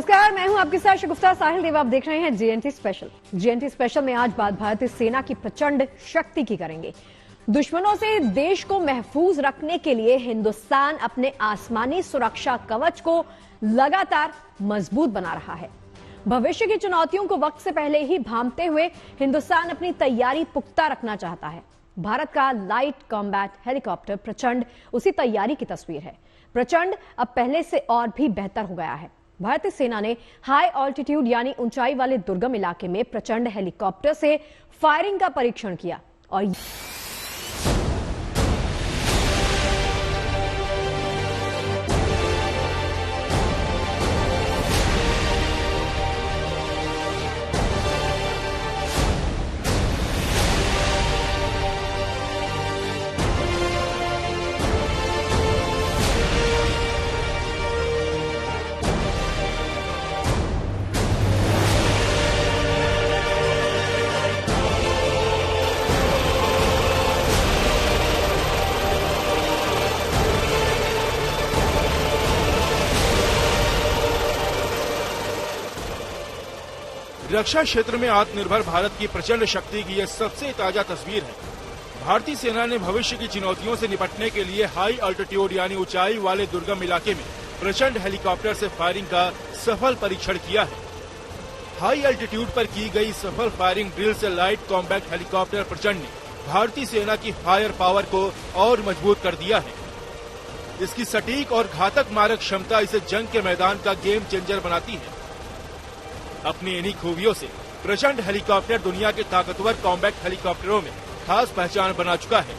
नमस्कार, मैं हूं आपके साथ शगुफ्ता साहिल देव। आप देख रहे हैं जीएनटी स्पेशल। जीएनटी स्पेशल में आज बात भारतीय सेना की प्रचंड शक्ति की करेंगे। दुश्मनों से देश को महफूज रखने के लिए हिंदुस्तान अपने आसमानी सुरक्षा कवच को लगातार मजबूत बना रहा है। भविष्य की चुनौतियों को वक्त से पहले ही भांपते हुए हिंदुस्तान अपनी तैयारी पुख्ता रखना चाहता है। भारत का लाइट कॉम्बैट हेलीकॉप्टर प्रचंड उसी तैयारी की तस्वीर है। प्रचंड अब पहले से और भी बेहतर हो गया है। भारतीय सेना ने हाई ऑल्टीट्यूड यानी ऊंचाई वाले दुर्गम इलाके में प्रचंड हेलीकॉप्टर से फायरिंग का परीक्षण किया और रक्षा क्षेत्र में आत्मनिर्भर भारत की प्रचंड शक्ति की यह सबसे ताजा तस्वीर है। भारतीय सेना ने भविष्य की चुनौतियों से निपटने के लिए हाई अल्टीट्यूड यानी ऊंचाई वाले दुर्गम इलाके में प्रचंड हेलीकॉप्टर से फायरिंग का सफल परीक्षण किया है। हाई अल्टीट्यूड पर की गई सफल फायरिंग ड्रिल से लाइट कॉम्बैट हेलीकॉप्टर प्रचंड ने भारतीय सेना की फायर पावर को और मजबूत कर दिया है। इसकी सटीक और घातक मारक क्षमता इसे जंग के मैदान का गेम चेंजर बनाती है। अपनी इन्हीं खूबियों से प्रचंड हेलीकॉप्टर दुनिया के ताकतवर कॉम्बैट हेलीकॉप्टरों में खास पहचान बना चुका है।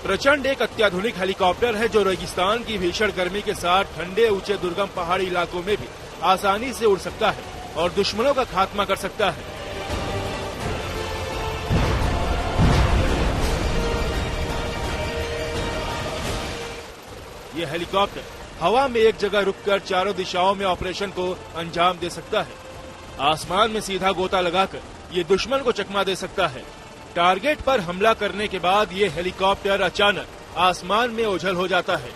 प्रचंड एक अत्याधुनिक हेलीकॉप्टर है जो रेगिस्तान की भीषण गर्मी के साथ ठंडे ऊंचे दुर्गम पहाड़ी इलाकों में भी आसानी से उड़ सकता है और दुश्मनों का खात्मा कर सकता है। ये हेलीकॉप्टर हवा में एक जगह रुककर चारों दिशाओं में ऑपरेशन को अंजाम दे सकता है। आसमान में सीधा गोता लगाकर ये दुश्मन को चकमा दे सकता है। टारगेट पर हमला करने के बाद ये हेलीकॉप्टर अचानक आसमान में ओझल हो जाता है।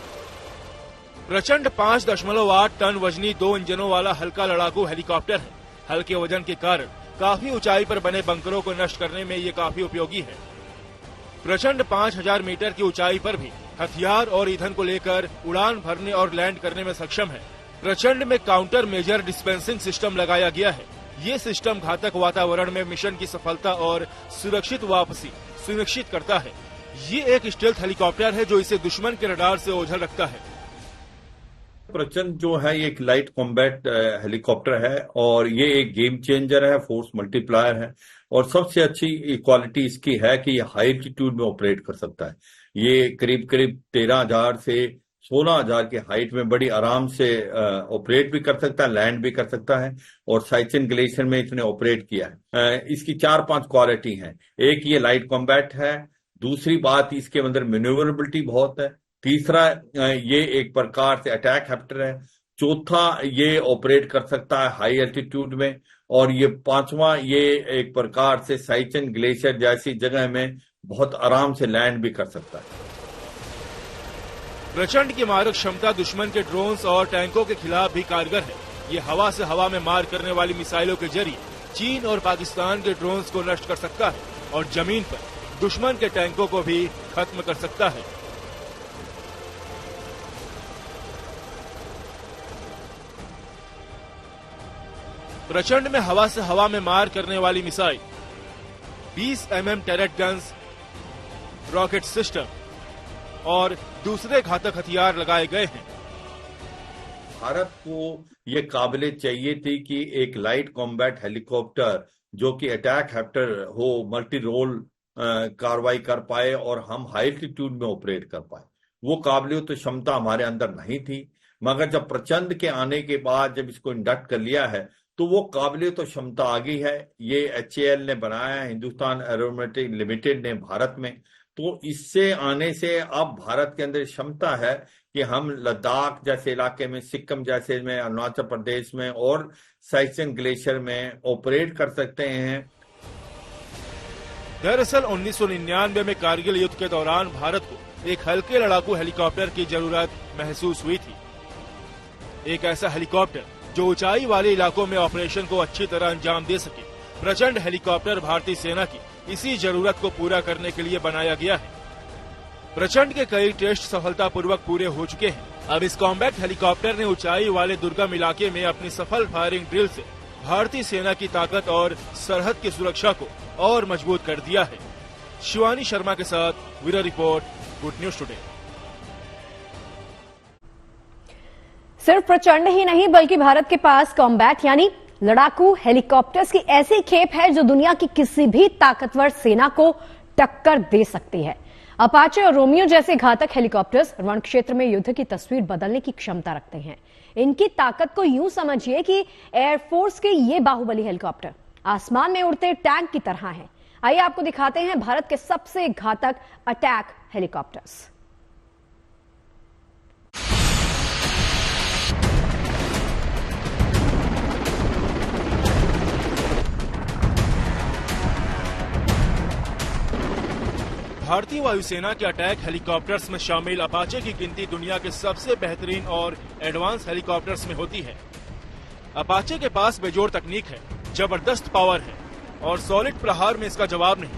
प्रचंड 5.8 टन वजनी 2 इंजनों वाला हल्का लड़ाकू हेलीकॉप्टर है। हल्के वजन के कारण काफी ऊंचाई पर बने बंकरों को नष्ट करने में ये काफी उपयोगी है। प्रचंड 5000 मीटर की ऊंचाई पर भी हथियार और ईंधन को लेकर उड़ान भरने और लैंड करने में सक्षम है। प्रचंड में काउंटर मेजर डिस्पेंसिंग सिस्टम लगाया गया है। ये सिस्टम घातक वातावरण में मिशन की सफलता और सुरक्षित वापसी सुनिश्चित करता है। ये एक स्टेल्थ हेलीकॉप्टर है जो इसे दुश्मन के रडार से ओझल रखता है। प्रचंड जो है ये एक लाइट कॉम्बैट हेलीकॉप्टर है और ये एक गेम चेंजर है, फोर्स मल्टीप्लायर है और सबसे अच्छी क्वालिटी इसकी है कि ये हाई एल्टीट्यूड में ऑपरेट कर सकता है। ये करीब 13,000 से 16,000 की हाइट में बड़ी आराम से ऑपरेट भी कर सकता है, लैंड भी कर सकता है और साइचन ग्लेशियर में इसने ऑपरेट किया है। इसकी 4-5 क्वालिटी हैं। एक ये लाइट कॉम्बैट है, दूसरी बात इसके अंदर मैन्यूवरेबिलिटी बहुत है, तीसरा ये एक प्रकार से अटैक हेप्टर है, चौथा ये ऑपरेट कर सकता है हाई एल्टीट्यूड में और ये पांचवा ये एक प्रकार से साइचन ग्लेशियर जैसी जगह में बहुत आराम से लैंड भी कर सकता है। प्रचंड की मारक क्षमता दुश्मन के ड्रोन्स और टैंकों के खिलाफ भी कारगर है। ये हवा से हवा में मार करने वाली मिसाइलों के जरिए चीन और पाकिस्तान के ड्रोन्स को नष्ट कर सकता है और जमीन पर दुश्मन के टैंकों को भी खत्म कर सकता है। प्रचंड में हवा से हवा में मार करने वाली missile 20 mm tarot guns, rocket system और दूसरे घातक हथियार लगाए गए हैं। भारत को ये काबिले चाहिए थी कि एक लाइट कॉम्बैट हेलीकॉप्टर जो कि अटैक हेप्टर हो, मल्टी रोल कार्रवाई कर पाए और हम हाई एल्टीट्यूड में ऑपरेट कर पाए। वो काबिलियत तो क्षमता हमारे अंदर नहीं थी, मगर जब प्रचंड के आने के बाद जब इसको इंडक्ट कर लिया है तो वो काबिलियत तो क्षमता आ गई है। ये HAL ने बनाया है, हिंदुस्तान एरोनॉटिक लिमिटेड ने भारत में। तो इससे आने से अब भारत के अंदर क्षमता है कि हम लद्दाख जैसे इलाके में, सिक्किम जैसे में, अरुणाचल प्रदेश में और साइचन ग्लेशियर में ऑपरेट कर सकते हैं। दरअसल 1999 में कारगिल युद्ध के दौरान भारत को एक हल्के लड़ाकू हेलीकॉप्टर की जरूरत महसूस हुई थी। एक ऐसा हेलीकॉप्टर जो ऊंचाई वाले इलाकों में ऑपरेशन को अच्छी तरह अंजाम दे सके। प्रचंड हेलीकॉप्टर भारतीय सेना की इसी जरूरत को पूरा करने के लिए बनाया गया है। प्रचंड के कई टेस्ट सफलतापूर्वक पूरे हो चुके हैं। अब इस कॉम्बैक्ट हेलीकॉप्टर ने ऊंचाई वाले दुर्गम इलाके में अपनी सफल फायरिंग ड्रिल से भारतीय सेना की ताकत और सरहद की सुरक्षा को और मजबूत कर दिया है। शिवानी शर्मा के साथ bureau report, good news today. सिर्फ प्रचंड ही नहीं बल्कि भारत के पास कॉम्बैट यानी लड़ाकू हेलीकॉप्टर्स की ऐसी खेप है जो दुनिया की किसी भी ताकतवर सेना को टक्कर दे सकती है। अपाचे और रोमियो जैसे घातक हेलीकॉप्टर्स रण क्षेत्र में युद्ध की तस्वीर बदलने की क्षमता रखते हैं। इनकी ताकत को यूं समझिए कि एयरफोर्स के ये बाहुबली हेलीकॉप्टर आसमान में उड़ते टैंक की तरह हैं। आइए आपको दिखाते हैं भारत के सबसे घातक अटैक हेलीकॉप्टर्स। भारतीय वायुसेना के अटैक हेलीकॉप्टर्स में शामिल अपाचे की गिनती दुनिया के सबसे बेहतरीन और एडवांस हेलीकॉप्टर्स में होती है। अपाचे के पास बेजोड़ तकनीक है, जबरदस्त पावर है और सॉलिड प्रहार में इसका जवाब नहीं।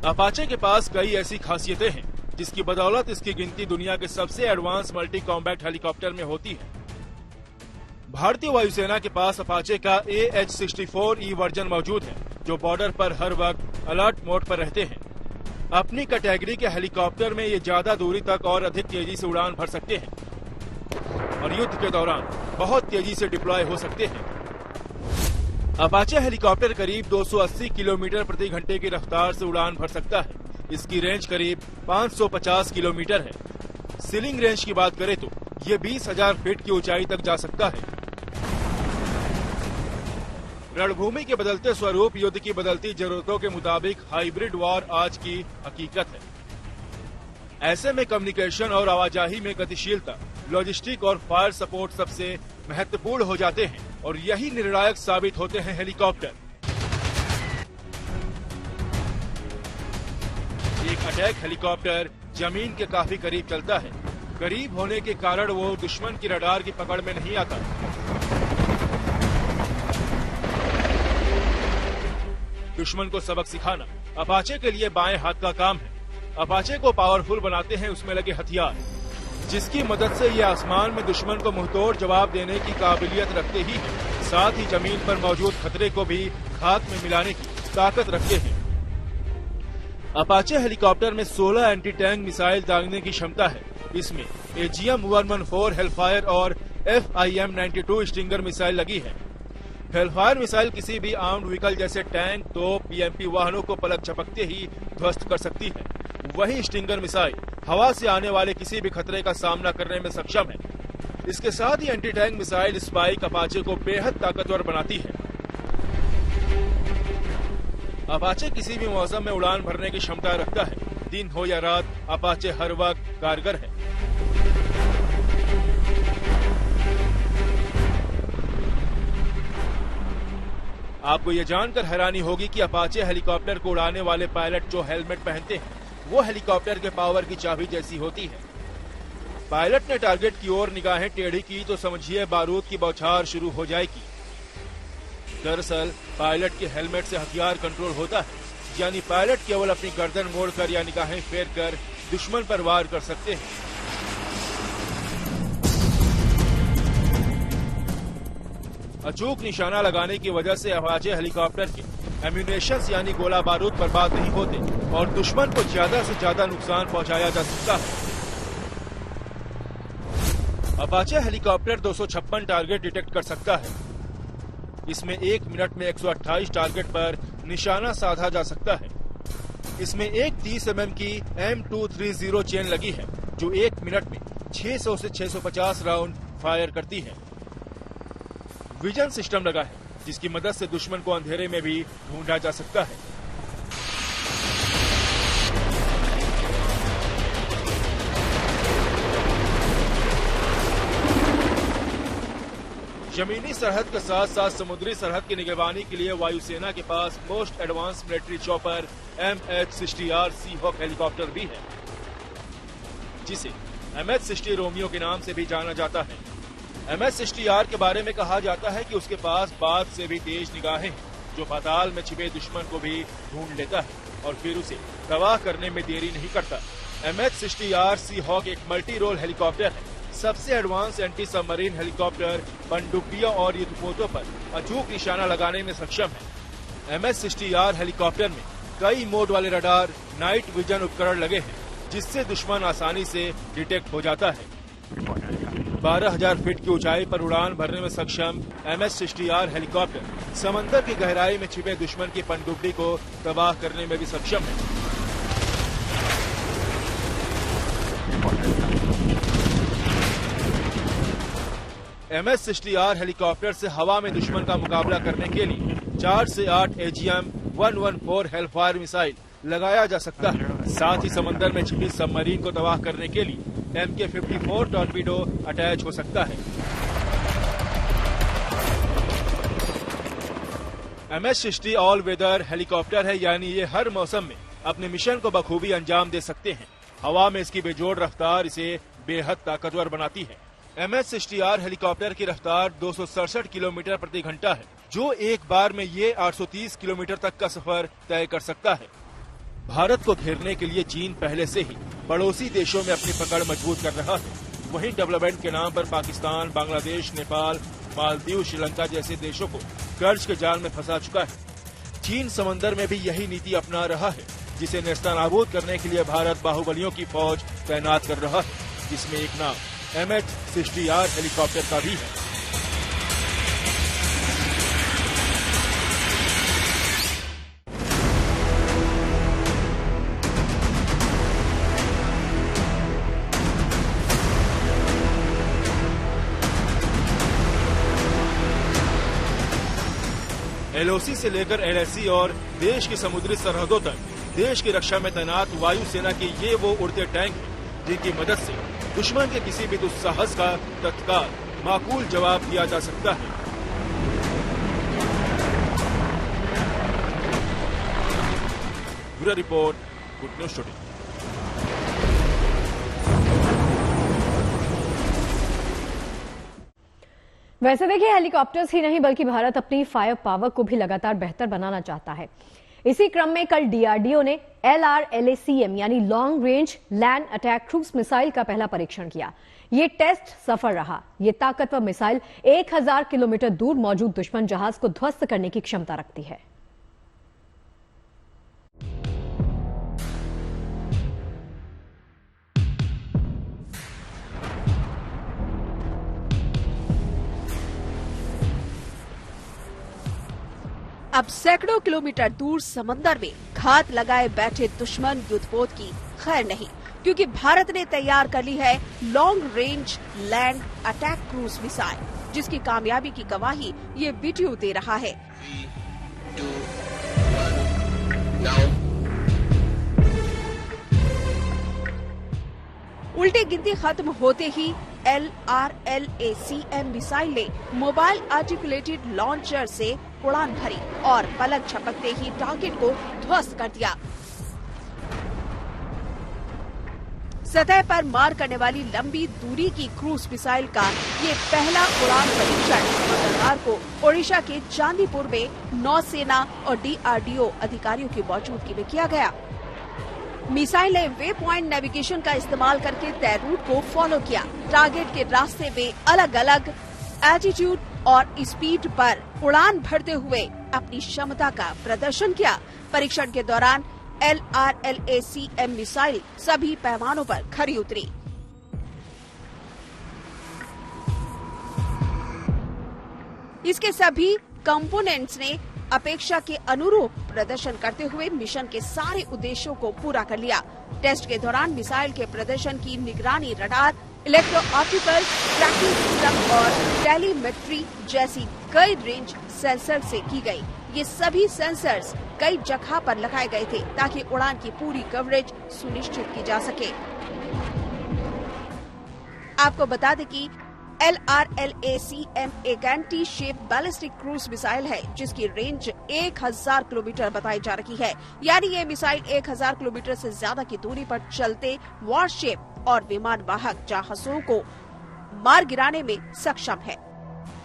अपाचे के पास कई ऐसी खासियतें हैं जिसकी बदौलत इसकी गिनती दुनिया के सबसे एडवांस मल्टी कॉम्बैट हेलीकॉप्टर में होती है। भारतीय वायुसेना के पास अपाचे का AH-64E वर्जन मौजूद है जो बॉर्डर पर हर वक्त अलर्ट मोड पर रहते हैं। अपनी कैटेगरी के हेलीकॉप्टर में ये ज्यादा दूरी तक और अधिक तेजी से उड़ान भर सकते हैं और युद्ध के दौरान बहुत तेजी से डिप्लॉय हो सकते हैं। अपाचे हेलीकॉप्टर करीब 280 किलोमीटर प्रति घंटे की रफ्तार से उड़ान भर सकता है। इसकी रेंज करीब 550 किलोमीटर है। सीलिंग रेंज की बात करें तो ये 20,000 फीट की ऊंचाई तक जा सकता है। रणभूमि के बदलते स्वरूप, युद्ध की बदलती जरूरतों के मुताबिक हाइब्रिड वॉर आज की हकीकत है। ऐसे में कम्युनिकेशन और आवाजाही में गतिशीलता, लॉजिस्टिक और फायर सपोर्ट सबसे महत्वपूर्ण हो जाते हैं और यही निर्णायक साबित होते हैं हेलीकॉप्टर। एक अटैक हेलीकॉप्टर जमीन के काफी करीब चलता है। करीब होने के कारण वो दुश्मन की रडार की पकड़ में नहीं आता। दुश्मन को सबक सिखाना अपाचे के लिए बाएं हाथ का काम है। अपाचे को पावरफुल बनाते हैं उसमें लगे हथियार, जिसकी मदद से ये आसमान में दुश्मन को मुंहतोड़ जवाब देने की काबिलियत रखते ही हैं, साथ ही जमीन पर मौजूद खतरे को भी खाक में मिलाने की ताकत रखते हैं। अपाचे हेलीकॉप्टर में 16 एंटी टैंक मिसाइल दागने की क्षमता है। इसमें AGM-114 हेलफायर और FIM-92 स्टिंगर मिसाइल लगी है। हेलफायर मिसाइल किसी भी आर्म्ड व्हीकल जैसे टैंक, तोप, PMP वाहनों को पलक झपकते ही ध्वस्त कर सकती है। वहीं स्टिंगर मिसाइल हवा से आने वाले किसी भी खतरे का सामना करने में सक्षम है। इसके साथ ही anti tank missile Spike Apache को बेहद ताकतवर बनाती है। अपाचे किसी भी मौसम में उड़ान भरने की क्षमता रखता है। दिन हो या रात, अपाचे हर वक्त कारगर है। आपको ये जानकर हैरानी होगी कि अपाचे हेलीकॉप्टर को उड़ाने वाले पायलट जो हेलमेट पहनते हैं वो हेलीकॉप्टर के पावर की चाबी जैसी होती है। पायलट ने टारगेट की ओर निगाहें टेढ़ी की तो समझिए बारूद की बौछार शुरू हो जाएगी। दरअसल पायलट के हेलमेट से हथियार कंट्रोल होता है, यानी पायलट केवल अपनी गर्दन मोड़कर या निगाहें फेरकर दुश्मन पर वार कर सकते हैं। अचूक निशाना लगाने की वजह से अपाचे हेलीकॉप्टर के एम्यूनेशन यानी गोला बारूद बर्बाद नहीं होते और दुश्मन को ज्यादा से ज्यादा नुकसान पहुंचाया जा सकता है। अपाचे हेलीकॉप्टर 256 टारगेट डिटेक्ट कर सकता है। इसमें 1 मिनट में 128 टारगेट पर निशाना साधा जा सकता है। इसमें एक 30 mm की M230 चेन लगी है जो 1 मिनट में 600 से 650 राउंड फायर करती है। विजन सिस्टम लगा है जिसकी मदद से दुश्मन को अंधेरे में भी ढूंढा जा सकता है। जमीनी सरहद के साथ साथ समुद्री सरहद की निगरानी के लिए वायुसेना के पास most advance military chopper MH-60R Seahawk helicopter भी है, जिसे MH-60 रोमियो के नाम से भी जाना जाता है। MH-60R के बारे में कहा जाता है कि उसके पास बात से भी तेज निगाहें हैं, जो पाताल में छिपे दुश्मन को भी ढूंढ लेता है और फिर उसे तबाह करने में देरी नहीं करता। MH-60R सीहॉक एक मल्टी रोल हेलीकॉप्टर है, सबसे एडवांस एंटी सबमरीन हेलीकॉप्टर पनडुब्बियों और युद्धपोतों पर अचूक निशाना लगाने में सक्षम है। MH-60R हेलीकॉप्टर में कई मोड वाले रडार, नाइट विजन उपकरण लगे हैं, जिससे दुश्मन आसानी से डिटेक्ट हो जाता है। 12,000 फीट की ऊंचाई पर उड़ान भरने में सक्षम MH-60R हेलीकॉप्टर समंदर की गहराई में छिपे दुश्मन की पनडुब्बी को तबाह करने में भी सक्षम है। MH-60R हेलीकॉप्टर से हवा में दुश्मन का मुकाबला करने के लिए 4 से 8 AGM-114 हेलफायर मिसाइल लगाया जा सकता है। साथ ही समंदर में छिपी सबमरीन को तबाह करने के लिए MK-54 टॉर्पीडो अटैच हो सकता है। MH-60 ऑल वेदर हेलीकॉप्टर है, यानी ये हर मौसम में अपने मिशन को बखूबी अंजाम दे सकते हैं। हवा में इसकी बेजोड़ रफ्तार इसे बेहद ताकतवर बनाती है। MH-60R हेलीकॉप्टर की रफ्तार 267 किलोमीटर प्रति घंटा है, जो एक बार में ये 830 किलोमीटर तक का सफर तय कर सकता है। भारत को घेरने के लिए चीन पहले से ही पड़ोसी देशों में अपनी पकड़ मजबूत कर रहा है। वहीं डेवलपमेंट के नाम पर पाकिस्तान, बांग्लादेश, नेपाल, मालदीव, श्रीलंका जैसे देशों को कर्ज के जाल में फंसा चुका है। चीन समंदर में भी यही नीति अपना रहा है, जिसे नेस्तनाबूद करने के लिए भारत बाहुबलियों की फौज तैनात कर रहा है, जिसमें एक नाम MH-60R हेलीकॉप्टर का भी है। LOC से लेकर LAC और देश की समुद्री सरहदों तक देश की रक्षा में तैनात वायुसेना के ये वो उड़ते टैंक हैं, जिनकी मदद से दुश्मन के किसी भी दुस्साहस का तत्काल माकूल जवाब दिया जा सकता है। Bureau report, good news today. वैसे देखिए, हेलीकॉप्टर्स ही नहीं बल्कि भारत अपनी फायर पावर को भी लगातार बेहतर बनाना चाहता है। इसी क्रम में कल DRDO ने LRLACM यानी long range land attack cruise missile का पहला परीक्षण किया। ये टेस्ट सफल रहा। ये ताकतवर मिसाइल 1000 किलोमीटर दूर मौजूद दुश्मन जहाज को ध्वस्त करने की क्षमता रखती है। अब सैकड़ों किलोमीटर दूर समंदर में घात लगाए बैठे दुश्मन युद्धपोत की खैर नहीं, क्योंकि भारत ने तैयार कर ली है long range land attack cruise missile, जिसकी कामयाबी की गवाही ये वीडियो दे रहा है। 3, 2, 1, now। उल्टी गिनती खत्म होते ही LRLACM मिसाइल ने मोबाइल आर्टिकुलेटेड लॉन्चर से उड़ान भरी और पलक झपकते ही टारगेट को ध्वस्त कर दिया। सतह पर मार करने वाली लंबी दूरी की क्रूज मिसाइल का ये पहला उड़ान परीक्षण मंगलवार को ओडिशा के चांदीपुर में नौसेना और DRDO अधिकारियों की मौजूदगी में किया गया। मिसाइल ने वे पॉइंट नेविगेशन का इस्तेमाल करके तय रूट को फॉलो किया। टारगेट के रास्ते में अलग अलग एल्टीट्यूड और स्पीड पर उड़ान भरते हुए अपनी क्षमता का प्रदर्शन किया। परीक्षण के दौरान LRLACM मिसाइल सभी पैमानों पर खरी उतरी। इसके सभी कंपोनेंट्स ने अपेक्षा के अनुरूप प्रदर्शन करते हुए मिशन के सारे उद्देश्यों को पूरा कर लिया। टेस्ट के दौरान मिसाइल के प्रदर्शन की निगरानी radar, electro optical tracking system और टेलीमेट्री जैसी कई रेंज सेंसर से की गई। ये सभी सेंसर्स कई जगह पर लगाए गए थे ताकि उड़ान की पूरी कवरेज सुनिश्चित की जा सके। आपको बता दें कि LRLACM एक anti shape ballistic cruise missile है जिसकी रेंज 1000 किलोमीटर बताई जा रही है। यानी ये मिसाइल 1000 किलोमीटर से ज्यादा की दूरी पर चलते वॉरशिप और विमान वाहक जहाजों को मार गिराने में सक्षम है।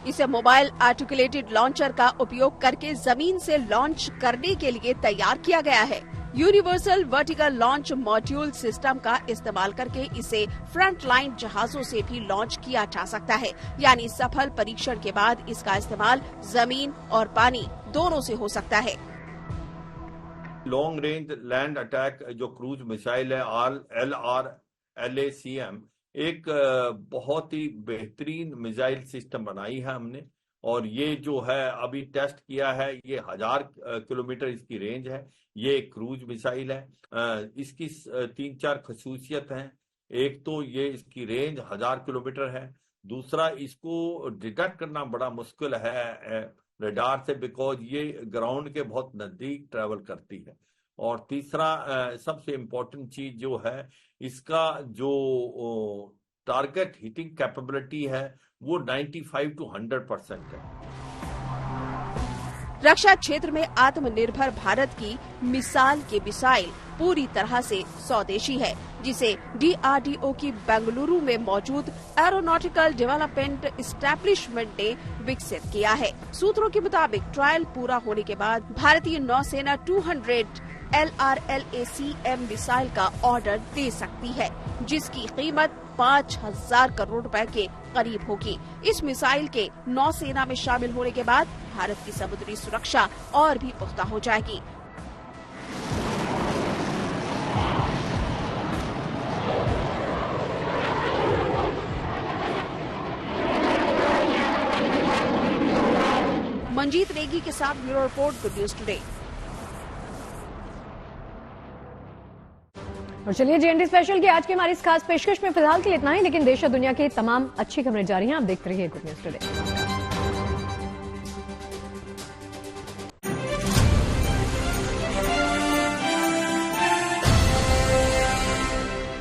इसे मोबाइल आर्टिकुलेटेड लॉन्चर का उपयोग करके जमीन से लॉन्च करने के लिए तैयार किया गया है। Universal vertical launch module system का इस्तेमाल करके इसे फ्रंट लाइन जहाजों से भी लॉन्च किया जा सकता है। यानी सफल परीक्षण के बाद इसका इस्तेमाल जमीन और पानी दोनों से हो सकता है। लॉन्ग रेंज लैंड अटैक जो क्रूज मिसाइल है LRLACM एक बहुत ही बेहतरीन मिसाइल सिस्टम बनाई है हमने, और ये जो है अभी टेस्ट किया है, ये 1000 किलोमीटर इसकी रेंज है। ये एक क्रूज मिसाइल है। इसकी 3-4 खसूसियत हैं। एक तो ये इसकी रेंज 1000 किलोमीटर है। दूसरा, इसको डिटेक्ट करना बड़ा मुश्किल है रडार से, बिकॉज ये ग्राउंड के बहुत नजदीक ट्रेवल करती है। और तीसरा सबसे इम्पोर्टेंट चीज जो है, इसका जो टारगेट हिटिंग कैपेबिलिटी है वो 95 to 100% है। रक्षा क्षेत्र में आत्मनिर्भर भारत की मिसाल की मिसाइल पूरी तरह से स्वदेशी है, जिसे DRDO की बेंगलुरु में मौजूद एरोनॉटिकल डेवलपमेंट एस्टेब्लिशमेंट ने विकसित किया है। सूत्रों के मुताबिक ट्रायल पूरा होने के बाद भारतीय नौसेना 200 LRLACM मिसाइल का ऑर्डर दे सकती है, जिसकी कीमत 5000 करोड़ रुपए के करीब होगी। इस मिसाइल के नौसेना में शामिल होने के बाद भारत की समुद्री सुरक्षा और भी पुख्ता हो जाएगी। मंजीत नेगी के साथ bureau report, good news today. और चलिए GNT स्पेशल की आज की हमारी इस खास पेशकश में फिलहाल के लिए इतना ही, लेकिन देश और दुनिया की तमाम अच्छी खबरें जारी हैं। आप देखते रहिए गुड न्यूज टुडे।